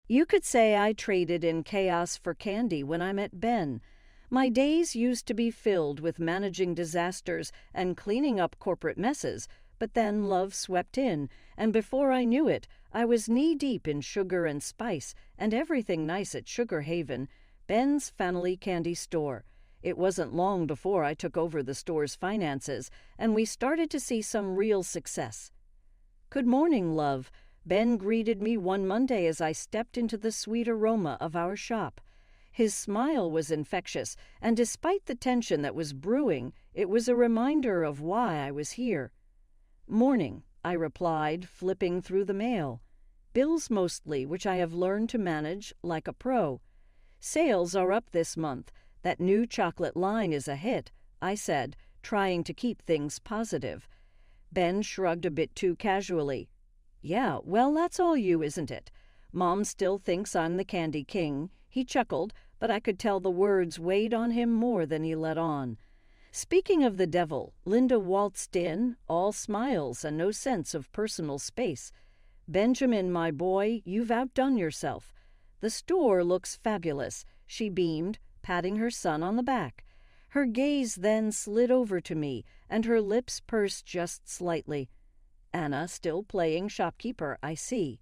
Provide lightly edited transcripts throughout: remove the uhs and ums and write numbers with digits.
You could say I traded in chaos for candy when I met Ben. My days used to be filled with managing disasters and cleaning up corporate messes, but then love swept in, and before I knew it, I was knee-deep in sugar and spice and everything nice at Sugar Haven, Ben's family candy store. It wasn't long before I took over the store's finances, and we started to see some real success. "Good morning, love," Ben greeted me one Monday as I stepped into the sweet aroma of our shop. His smile was infectious, and despite the tension that was brewing, it was a reminder of why I was here. "Morning," I replied, flipping through the mail. "Bills mostly, which I have learned to manage like a pro." "Sales are up this month. That new chocolate line is a hit," I said, trying to keep things positive. Ben shrugged a bit too casually. "Yeah, well, that's all you, isn't it? Mom still thinks I'm the candy king." He chuckled, but I could tell the words weighed on him more than he let on. Speaking of the devil, Linda waltzed in, all smiles and no sense of personal space. "Benjamin, my boy, you've outdone yourself. The store looks fabulous," she beamed, patting her son on the back. Her gaze then slid over to me, and her lips pursed just slightly. "Anna still playing shopkeeper, I see."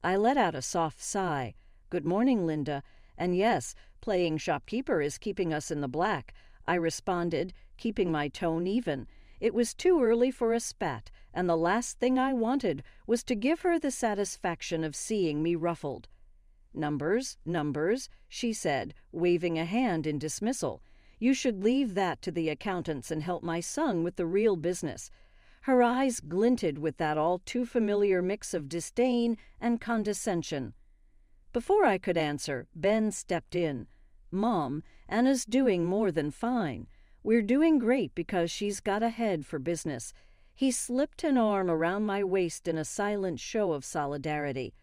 I let out a soft sigh. "Good morning, Linda. And yes, playing shopkeeper is keeping us in the black," I responded, keeping my tone even. It was too early for a spat, and the last thing I wanted was to give her the satisfaction of seeing me ruffled. "Numbers, numbers," she said, waving a hand in dismissal. "You should leave that to the accountants and help my son with the real business." Her eyes glinted with that all-too-familiar mix of disdain and condescension. Before I could answer, Ben stepped in. "Mom, Anna's doing more than fine. We're doing great because she's got a head for business." He slipped an arm around my waist in a silent show of solidarity.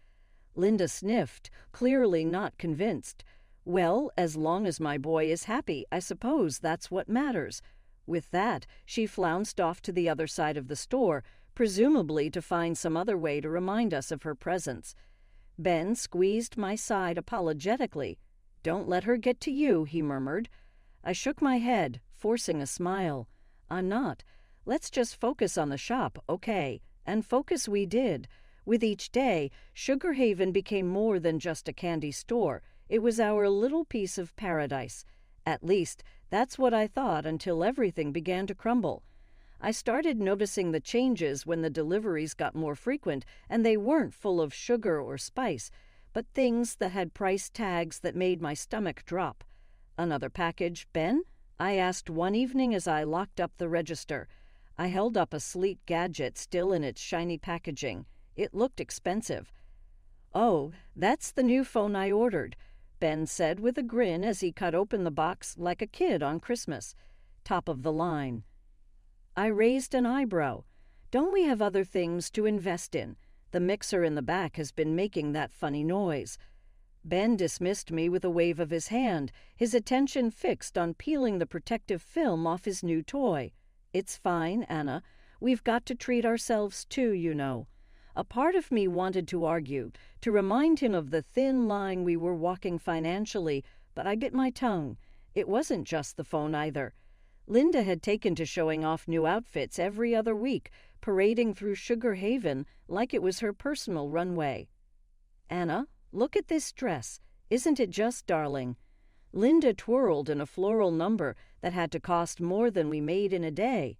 Linda sniffed, clearly not convinced. "Well, as long as my boy is happy, I suppose that's what matters." With that, she flounced off to the other side of the store, presumably to find some other way to remind us of her presence. Ben squeezed my side apologetically. "Don't let her get to you," he murmured. I shook my head, forcing a smile. "I'm not. Let's just focus on the shop, okay?" And focus we did. With each day, Sugar Haven became more than just a candy store. It was our little piece of paradise. At least, that's what I thought until everything began to crumble. I started noticing the changes when the deliveries got more frequent, and they weren't full of sugar or spice, but things that had price tags that made my stomach drop. "Another package, Ben?" I asked one evening as I locked up the register. I held up a sleek gadget still in its shiny packaging. It looked expensive. "Oh, that's the new phone I ordered," Ben said with a grin as he cut open the box like a kid on Christmas. "Top of the line." I raised an eyebrow. "Don't we have other things to invest in? The mixer in the back has been making that funny noise." Ben dismissed me with a wave of his hand, his attention fixed on peeling the protective film off his new toy. "It's fine, Anna. We've got to treat ourselves too, you know." A part of me wanted to argue, to remind him of the thin line we were walking financially, but I bit my tongue. It wasn't just the phone either. Linda had taken to showing off new outfits every other week, parading through Sugar Haven like it was her personal runway. "Anna, look at this dress. Isn't it just darling?" Linda twirled in a floral number that had to cost more than we made in a day.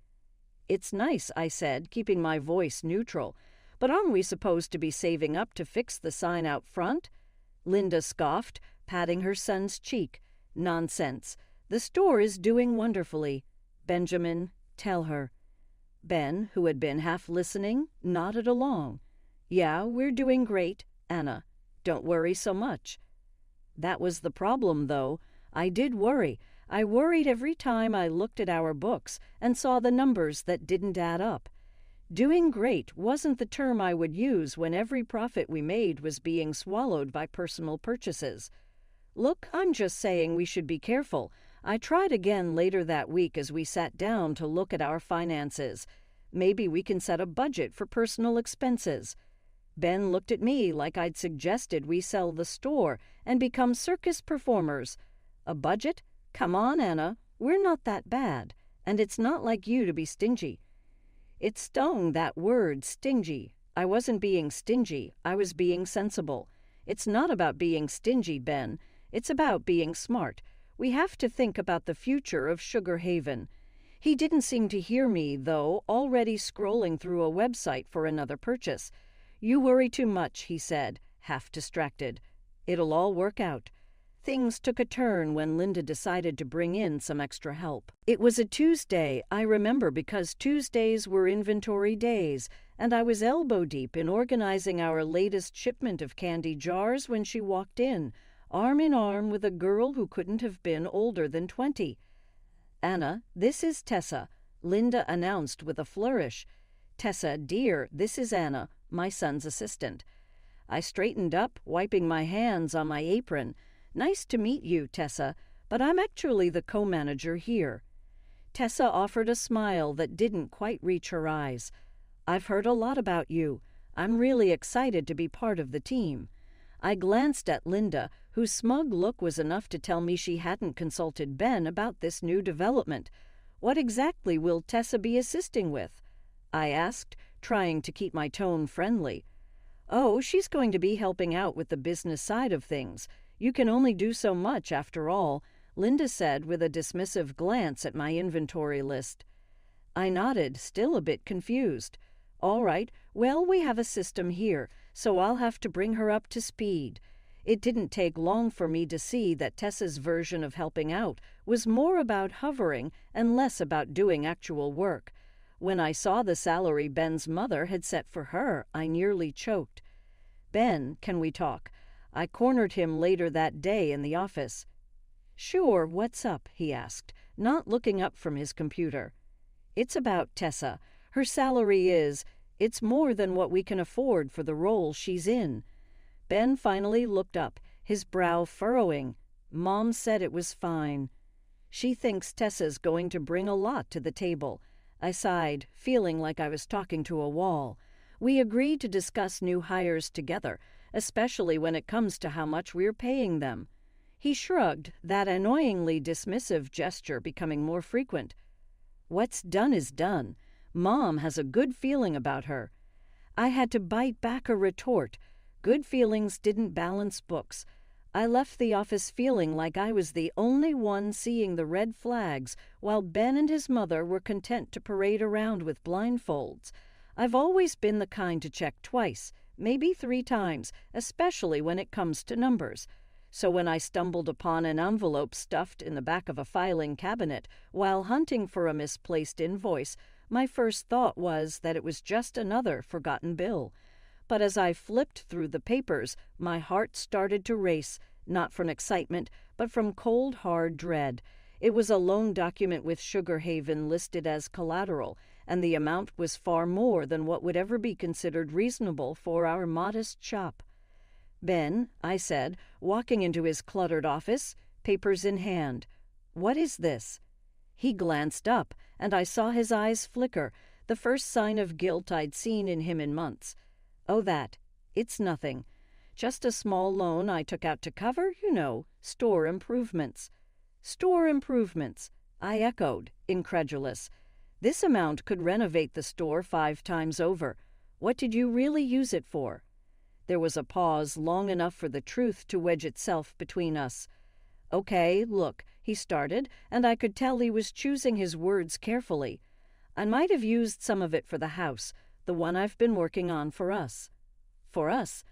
"It's nice," I said, keeping my voice neutral. "But aren't we supposed to be saving up to fix the sign out front?" Linda scoffed, patting her son's cheek. "Nonsense. The store is doing wonderfully. Benjamin, tell her." Ben, who had been half listening, nodded along. "Yeah, we're doing great, Anna. Don't worry so much." That was the problem, though. I did worry. I worried every time I looked at our books and saw the numbers that didn't add up. Doing great wasn't the term I would use when every profit we made was being swallowed by personal purchases. "Look, I'm just saying we should be careful." I tried again later that week as we sat down to look at our finances. "Maybe we can set a budget for personal expenses." Ben looked at me like I'd suggested we sell the store and become circus performers. A budget? Come on, Anna. We're not that bad. And it's not like you to be stingy. It stung, that word, stingy. I wasn't being stingy. I was being sensible. It's not about being stingy, Ben. It's about being smart. We have to think about the future of Sugar Haven. He didn't seem to hear me, though, already scrolling through a website for another purchase. You worry too much, he said, half distracted. It'll all work out. Things took a turn when Linda decided to bring in some extra help. It was a Tuesday, I remember, because Tuesdays were inventory days, and I was elbow-deep in organizing our latest shipment of candy jars when she walked in, arm in arm with a girl who couldn't have been older than 20. "Anna, this is Tessa," Linda announced with a flourish. "Tessa, dear, this is Anna, my son's assistant." I straightened up, wiping my hands on my apron. "Nice to meet you, Tessa, but I'm actually the co-manager here." Tessa offered a smile that didn't quite reach her eyes. "I've heard a lot about you. I'm really excited to be part of the team." I glanced at Linda, whose smug look was enough to tell me she hadn't consulted Ben about this new development. "What exactly will Tessa be assisting with?" I asked, trying to keep my tone friendly. "Oh, she's going to be helping out with the business side of things. You can only do so much, after all," Linda said with a dismissive glance at my inventory list. I nodded, still a bit confused. "All right, well, we have a system here, so I'll have to bring her up to speed." It didn't take long for me to see that Tessa's version of helping out was more about hovering and less about doing actual work. When I saw the salary Ben's mother had set for her, I nearly choked. "Ben, can we talk?" I cornered him later that day in the office. "Sure, what's up?" he asked, not looking up from his computer. "It's about Tessa. Her salary it's more than what we can afford for the role she's in." Ben finally looked up, his brow furrowing. "Mom said it was fine." "She thinks Tessa's going to bring a lot to the table." I sighed, feeling like I was talking to a wall. We agreed to discuss new hires together, especially when it comes to how much we're paying them. He shrugged, that annoyingly dismissive gesture becoming more frequent. "What's done is done. Mom has a good feeling about her." I had to bite back a retort. Good feelings didn't balance books. I left the office feeling like I was the only one seeing the red flags, while Ben and his mother were content to parade around with blindfolds. I've always been the kind to check twice, maybe 3 times, especially when it comes to numbers. So when I stumbled upon an envelope stuffed in the back of a filing cabinet while hunting for a misplaced invoice, my first thought was that it was just another forgotten bill. But as I flipped through the papers, my heart started to race, not from excitement, but from cold, hard dread. It was a loan document with Sugar Haven listed as collateral, and the amount was far more than what would ever be considered reasonable for our modest shop. "Ben," I said, walking into his cluttered office, papers in hand, "what is this?" He glanced up, and I saw his eyes flicker, the first sign of guilt I'd seen in him in months. "Oh, that. It's nothing. Just a small loan I took out to cover, store improvements." "Store improvements," I echoed, incredulous. "This amount could renovate the store 5 times over. What did you really use it for?" There was a pause long enough for the truth to wedge itself between us. "Okay, look," he started, and I could tell he was choosing his words carefully. "I might have used some of it for the house, the one I've been working on for us." "For us?"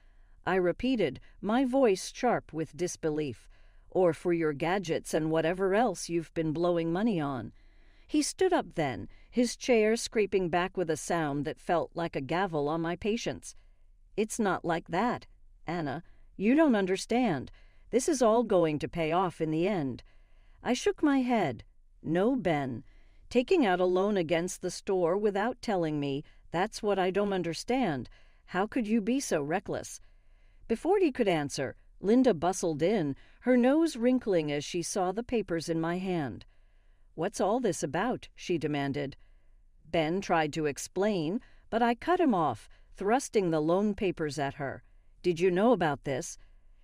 I repeated, my voice sharp with disbelief. "Or for your gadgets and whatever else you've been blowing money on." He stood up then, his chair scraping back with a sound that felt like a gavel on my patience. "It's not like that, Anna. You don't understand. This is all going to pay off in the end." I shook my head. "No, Ben. Taking out a loan against the store without telling me, that's what I don't understand. How could you be so reckless?" Before he could answer, Linda bustled in, her nose wrinkling as she saw the papers in my hand. "What's all this about?" she demanded. Ben tried to explain, but I cut him off, thrusting the loan papers at her. "Did you know about this?"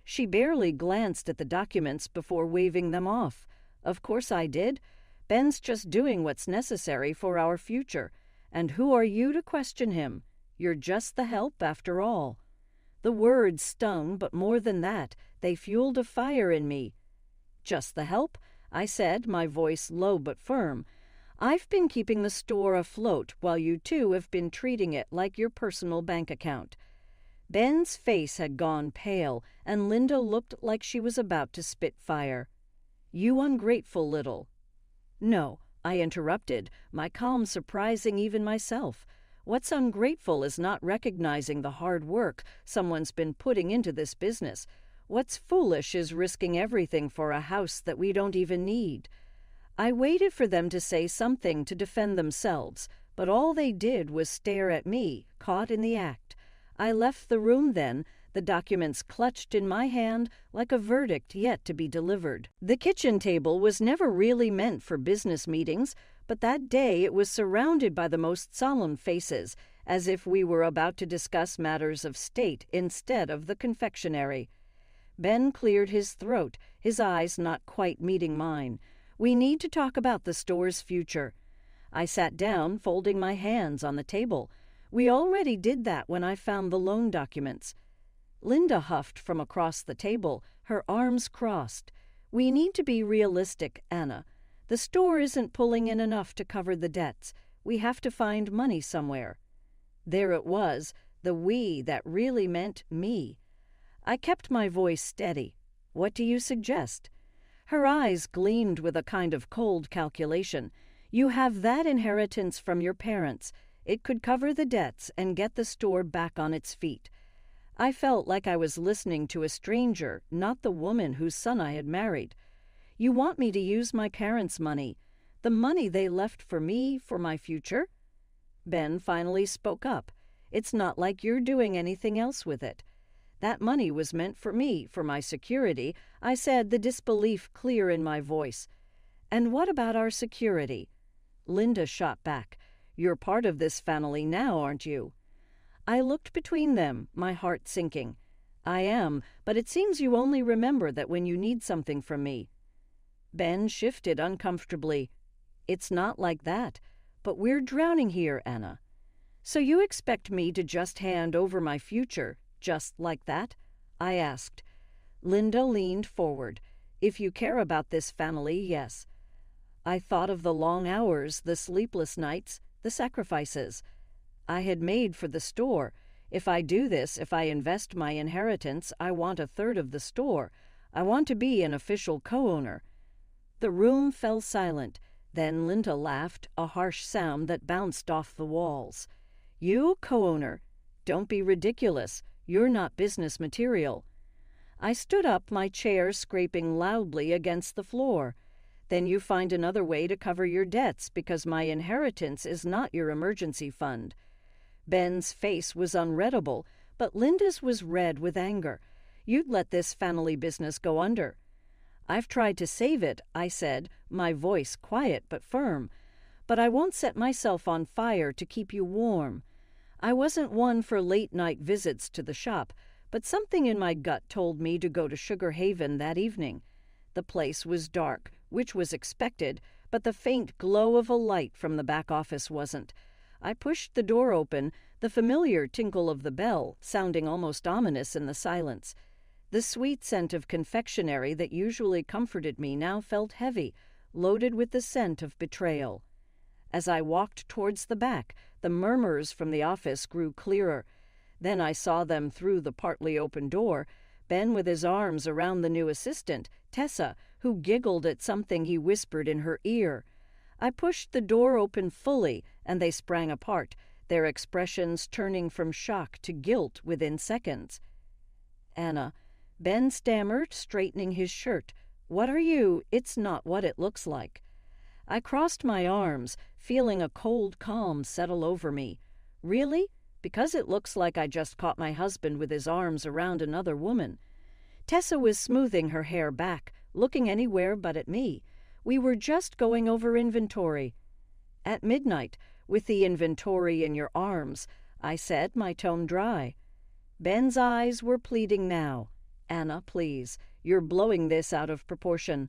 She barely glanced at the documents before waving them off. "Of course I did. Ben's just doing what's necessary for our future. And who are you to question him? You're just the help after all." The words stung, but more than that, they fueled a fire in me. "Just the help?" I said, my voice low but firm. "I've been keeping the store afloat while you two have been treating it like your personal bank account." Ben's face had gone pale, and Linda looked like she was about to spit fire. "You ungrateful little—" "No," I interrupted, my calm surprising even myself. "What's ungrateful is not recognizing the hard work someone's been putting into this business. What's foolish is risking everything for a house that we don't even need." I waited for them to say something to defend themselves, but all they did was stare at me, caught in the act. I left the room then, the documents clutched in my hand like a verdict yet to be delivered. The kitchen table was never really meant for business meetings, but that day it was surrounded by the most solemn faces, as if we were about to discuss matters of state instead of the confectionery. Ben cleared his throat, his eyes not quite meeting mine. "We need to talk about the store's future." I sat down, folding my hands on the table. "We already did that when I found the loan documents." Linda huffed from across the table, her arms crossed. "We need to be realistic, Anna. The store isn't pulling in enough to cover the debts. We have to find money somewhere." There it was, the "we" that really meant me. I kept my voice steady. "What do you suggest?" Her eyes gleamed with a kind of cold calculation. "You have that inheritance from your parents. It could cover the debts and get the store back on its feet." I felt like I was listening to a stranger, not the woman whose son I had married. "You want me to use my parents' money, the money they left for me, for my future?" Ben finally spoke up. "It's not like you're doing anything else with it." "That money was meant for me, for my security," I said, the disbelief clear in my voice. "And what about our security?" Linda shot back. "You're part of this family now, aren't you?" I looked between them, my heart sinking. "I am, but it seems you only remember that when you need something from me." Ben shifted uncomfortably. "It's not like that. But we're drowning here, Anna." "So you expect me to just hand over my future, just like that?" I asked. Linda leaned forward. "If you care about this family, yes." I thought of the long hours, the sleepless nights, the sacrifices I had made for the store. If I do this, if I invest my inheritance, I want a third of the store. I want to be an official co-owner. The room fell silent. Then Linda laughed, a harsh sound that bounced off the walls. "You, co-owner? Don't be ridiculous. You're not business material." I stood up, my chair scraping loudly against the floor. "Then you find another way to cover your debts because my inheritance is not your emergency fund." Ben's face was unreadable, but Linda's was red with anger. "You'd let this family business go under." "I've tried to save it," I said, my voice quiet but firm. "But I won't set myself on fire to keep you warm." I wasn't one for late-night visits to the shop, but something in my gut told me to go to Sugar Haven that evening. The place was dark, which was expected, but the faint glow of a light from the back office wasn't. I pushed the door open, the familiar tinkle of the bell sounding almost ominous in the silence. The sweet scent of confectionery that usually comforted me now felt heavy, loaded with the scent of betrayal. As I walked towards the back, the murmurs from the office grew clearer. Then I saw them through the partly open door, Ben with his arms around the new assistant, Tessa, who giggled at something he whispered in her ear. I pushed the door open fully, and they sprang apart, their expressions turning from shock to guilt within seconds. "Anna," Ben stammered, straightening his shirt. "What are you? It's not what it looks like." I crossed my arms, feeling a cold calm settle over me. "Really? Because it looks like I just caught my husband with his arms around another woman." Tessa was smoothing her hair back, looking anywhere but at me. "We were just going over inventory." "At midnight, with the inventory in your arms." I said, my tone dry. Ben's eyes were pleading now. Anna, please, you're blowing this out of proportion.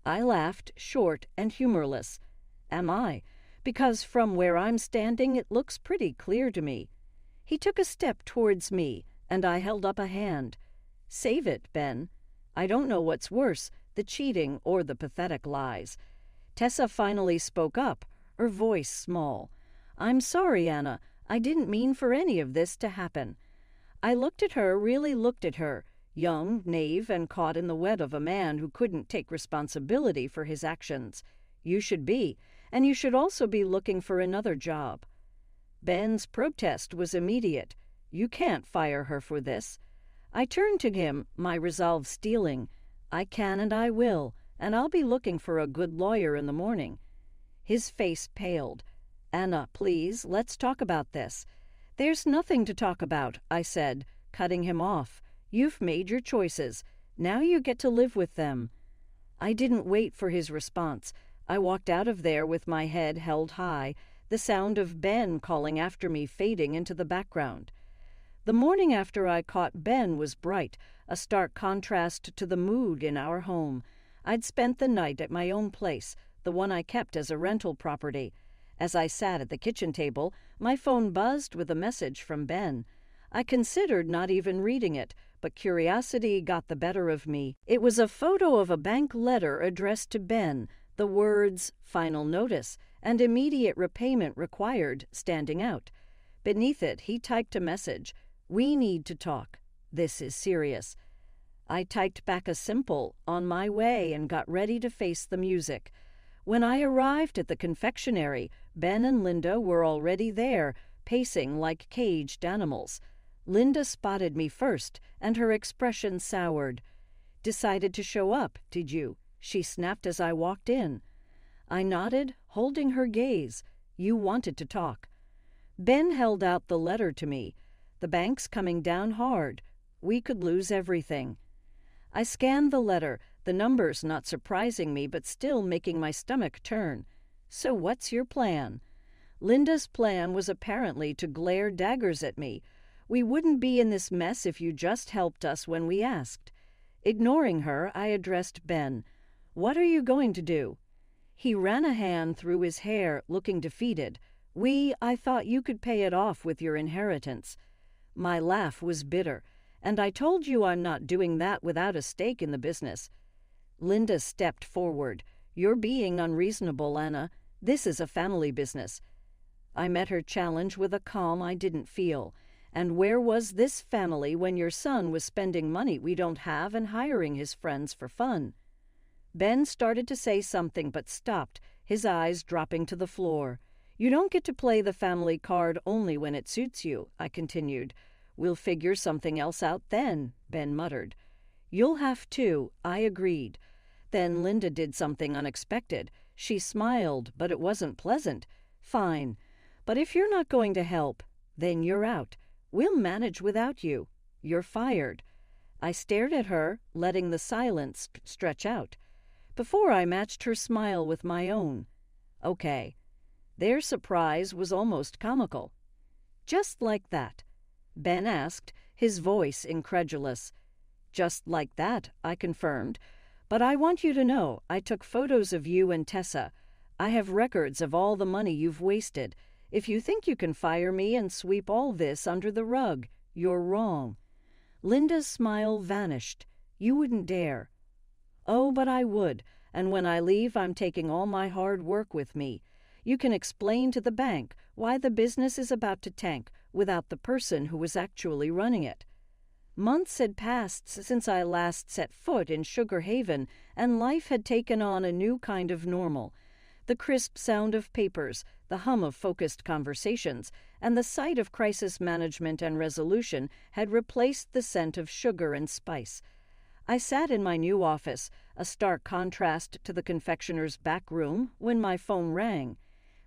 I laughed, short and humorless. Am I? Because from where I'm standing it looks pretty clear to me. He took a step towards me, and I held up a hand. Save it, Ben. I don't know what's worse, the cheating or the pathetic lies. Tessa finally spoke up, her voice small. I'm sorry, Anna. I didn't mean for any of this to happen. I looked at her, really looked at her, young, naive, and caught in the web of a man who couldn't take responsibility for his actions. You should be, and you should also be looking for another job. Ben's protest was immediate. You can't fire her for this. I turned to him, my resolve steeling. I can and I will, and I'll be looking for a good lawyer in the morning. His face paled. Anna, please, let's talk about this. There's nothing to talk about, I said, cutting him off. You've made your choices. Now you get to live with them. I didn't wait for his response. I walked out of there with my head held high, the sound of Ben calling after me fading into the background. The morning after I caught Ben was bright, a stark contrast to the mood in our home. I'd spent the night at my own place, the one I kept as a rental property. As I sat at the kitchen table, my phone buzzed with a message from Ben. I considered not even reading it, but curiosity got the better of me. It was a photo of a bank letter addressed to Ben, the words, "Final notice," and "immediate repayment required," standing out. Beneath it, he typed a message. We need to talk. This is serious. I typed back a simple, on my way, and got ready to face the music. When I arrived at the confectionery, Ben and Linda were already there, pacing like caged animals. Linda spotted me first, and her expression soured. Decided to show up, did you? She snapped as I walked in. I nodded, holding her gaze. You wanted to talk. Ben held out the letter to me. The bank's coming down hard. We could lose everything. I scanned the letter, the numbers not surprising me but still making my stomach turn. So what's your plan? Linda's plan was apparently to glare daggers at me. We wouldn't be in this mess if you just helped us when we asked. Ignoring her, I addressed Ben. What are you going to do? He ran a hand through his hair, looking defeated. I thought you could pay it off with your inheritance. My laugh was bitter. And I told you I'm not doing that without a stake in the business. Linda stepped forward. You're being unreasonable, Anna. This is a family business. I met her challenge with a calm I didn't feel. And where was this family when your son was spending money we don't have and hiring his friends for fun? Ben started to say something but stopped, his eyes dropping to the floor. You don't get to play the family card only when it suits you, I continued. We'll figure something else out then, Ben muttered. You'll have to, I agreed. Then Linda did something unexpected. She smiled, but it wasn't pleasant. Fine. But if you're not going to help, then you're out. We'll manage without you. You're fired. I stared at her, letting the silence stretch out. Before I matched her smile with my own. Okay. Their surprise was almost comical. Just like that? Ben asked, his voice incredulous. Just like that, I confirmed. But I want you to know, I took photos of you and Tessa. I have records of all the money you've wasted. If you think you can fire me and sweep all this under the rug, you're wrong. Linda's smile vanished. You wouldn't dare. Oh, but I would, and when I leave, I'm taking all my hard work with me. You can explain to the bank why the business is about to tank without the person who was actually running it. Months had passed since I last set foot in Sugar Haven, and life had taken on a new kind of normal. The crisp sound of papers, the hum of focused conversations, and the sight of crisis management and resolution had replaced the scent of sugar and spice. I sat in my new office, a stark contrast to the confectioner's back room, when my phone rang.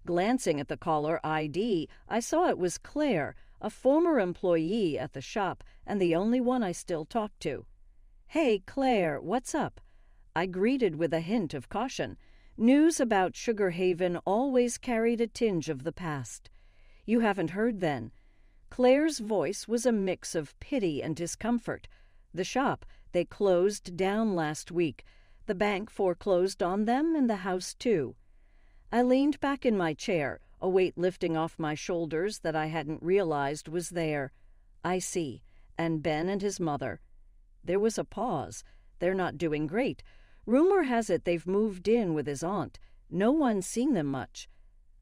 Glancing at the caller ID, I saw it was Claire, a former employee at the shop and the only one I still talked to. Hey, Claire, what's up? I greeted with a hint of caution. News about Sugar Haven always carried a tinge of the past. You haven't heard then? Claire's voice was a mix of pity and discomfort. The shop, they closed down last week. The bank foreclosed on them and the house too. I leaned back in my chair, a weight lifting off my shoulders that I hadn't realized was there. I see. And Ben and his mother. There was a pause. They're not doing great. Rumor has it they've moved in with his aunt. No one's seen them much.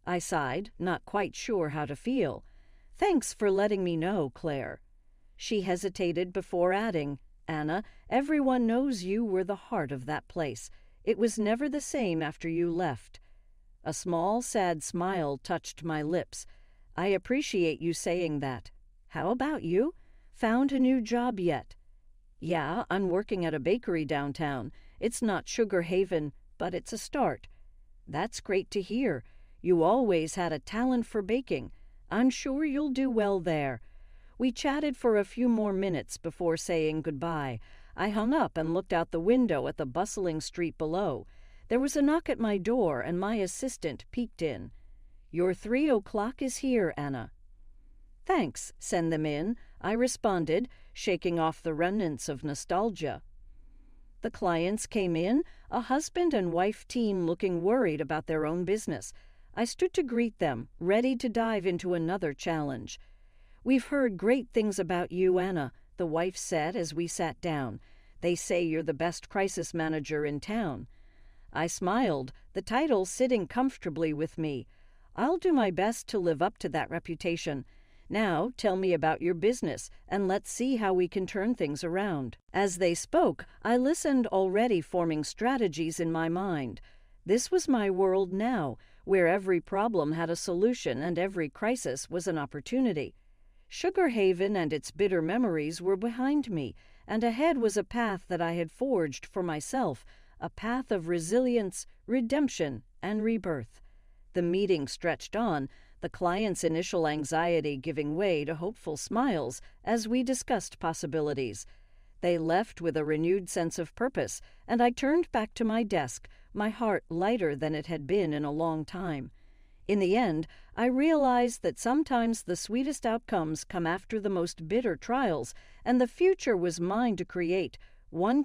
I sighed, not quite sure how to feel. Thanks for letting me know, Claire. She hesitated before adding, Anna, everyone knows you were the heart of that place. It was never the same after you left. A small, sad smile touched my lips. I appreciate you saying that. How about you? Found a new job yet? Yeah, I'm working at a bakery downtown. It's not Sugar Haven, but it's a start. That's great to hear. You always had a talent for baking. I'm sure you'll do well there. We chatted for a few more minutes before saying goodbye. I hung up and looked out the window at the bustling street below. There was a knock at my door, and my assistant peeked in. Your 3:00 is here, Anna. Thanks, send them in, I responded, shaking off the remnants of nostalgia. The clients came in, a husband and wife team looking worried about their own business. I stood to greet them, ready to dive into another challenge. We've heard great things about you, Anna, the wife said as we sat down. They say you're the best crisis manager in town. I smiled, the title sitting comfortably with me. I'll do my best to live up to that reputation. Now tell me about your business, and let's see how we can turn things around. As they spoke, I listened, already forming strategies in my mind. This was my world now, where every problem had a solution and every crisis was an opportunity. Sugar Haven and its bitter memories were behind me, and ahead was a path that I had forged for myself, a path of resilience, redemption, and rebirth. The meeting stretched on, the client's initial anxiety giving way to hopeful smiles as we discussed possibilities. They left with a renewed sense of purpose, and I turned back to my desk, my heart lighter than it had been in a long time. In the end, I realized that sometimes the sweetest outcomes come after the most bitter trials, and the future was mine to create, one